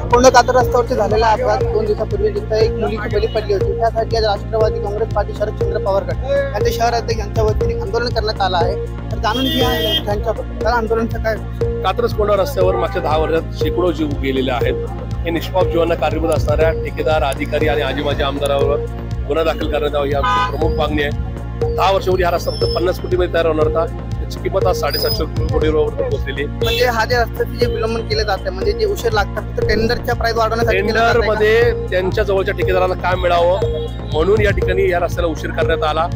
कोंडकातर रस्त्यावरती झालेला अपघात 2 दिवसापूर्वी जिथं एक मुलीची बळी पडली होती, त्यासाठी आज राष्ट्रवादी काँग्रेस पार्टी शरदचंद्र पवार गट यांचे शहर अध्यक्ष यांच्या वतीने आंदोलन करण्यात आलं आहे। तर जाणून घ्या त्यांच्या आंदोलनाचं काय। कात्रज कोंढा रस्त्यावर मागच्या 10 वर्षात शेकडो जीव गेलेले आहेत। हे निष्पाप जीवांना कारणीभूत असणाऱ्या ठेकेदार, अधिकारी आणि आजी माजी आमदारावर गुन्हा दाखल करण्यात यावा ही आमची प्रमुख मागणी आहे। 10 वर्षापूर्वी हा रस्ता फक्त 50 कोटीमध्ये तयार होणार होता, त्याची किंमत आज 750 कोटी रुपयावर पोहोचलेली। म्हणजे हा जे रस्त्याचे जे विलंबन केले जाते, म्हणजे जे उशीर लागतात, तर टेंडरच्या प्राइस वाढवण्यासाठी टेंडर मध्ये त्यांच्या जवळच्या ठेकेदारांना काम मिळावं म्हणून या ठिकाणी या रस्त्याला उशीर करण्यात आला।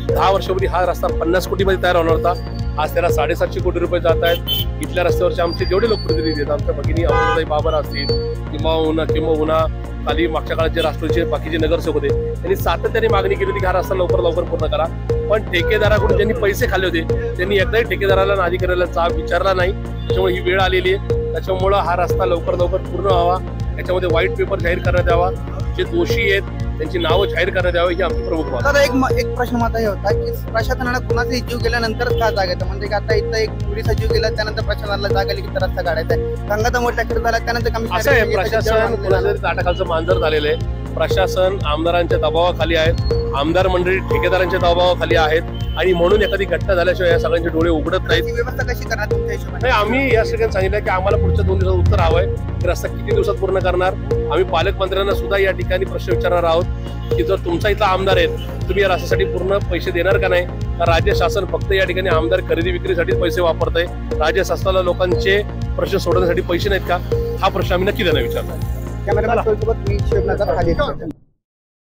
10 वर्षापूर्वी हा रस्ता 50 कोटीमध्ये तयार होणार होता, आज त्याला 750 कोटी रुपये जात आहेत। इथल्या रस्त्यावरचे आमचे जेवढे लोकप्रतिनिधी आहेत, आमच्या भगिनी अमृताई बाबर असतील किंवा खाली मागच्या काळात जे राष्ट्रवादीचे बाकीचे नगरसेवक होते, त्यांनी सातत्याने मागणी केली होती की हा रस्ता लवकर पूर्ण करा। पण ठेकेदाराकडून ज्यांनी पैसे खाल्ले होते त्यांनी एकदाही ठेकेदाराला आणि अधिकाऱ्याला जाब विचारला नाही, त्याच्यामुळे ही वेळ आलेली आहे। त्याच्यामुळे हा रस्ता लवकर पूर्ण व्हावा, त्याच्यामध्ये व्हाईट पेपर जाहीर करण्यात यावा, जे दोषी आहेत त्यांची नावं जाहीर करण्यात यावी ही आमची प्रमुख मागणी। तर एक प्रश्न माझा हे होता की प्रशासनाला कुणाचाही जीव गेल्यानंतर का जाग येतं, म्हणजे की आता इथं एक मुलीचा जीव गेला त्यानंतर प्रशासनाला जाग आली की रस्ता काढायचा आहे, गंगाधमोर ट्रॅक्टर झाला त्यानंतर असं आहे, प्रशासन कुणाचं ताटाखालचं मांजर झालेलं आहे। प्रशासन आमदारांच्या दबावाखाली आहेत, आमदार मंडळी ठेकेदारांच्या दबावाखाली आहेत आणि म्हणून एखादी घटना झाल्याशिवाय या सगळ्यांचे डोळे उघडत नाहीत। व्यवस्था कशी करणार तुमच्या हिशोबाने? नाही, आम्ही या सगळ्यांना सांगितलं की आम्हाला पुढच्या 2 दिवसात उत्तर हवंय की रस्ता किती दिवसात पूर्ण करणार। आम्ही पालकमंत्र्यांना सुद्धा या ठिकाणी प्रश्न विचारणार आहोत की जर तुमचा इथला आमदार आहे तुम्ही या रस्त्यासाठी पूर्ण पैसे देणार का नाही, तर राज्य शासन फक्त या ठिकाणी आमदार खरेदी विक्रीसाठी पैसे वापरतंय, राज्य शासनाला लोकांचे प्रश्न सोडवण्यासाठी पैसे नाहीत का, हा प्रश्न आम्ही नक्की त्यांना विचारणार। कॅमेरामॅन सोबत मी शिवनाथ खाली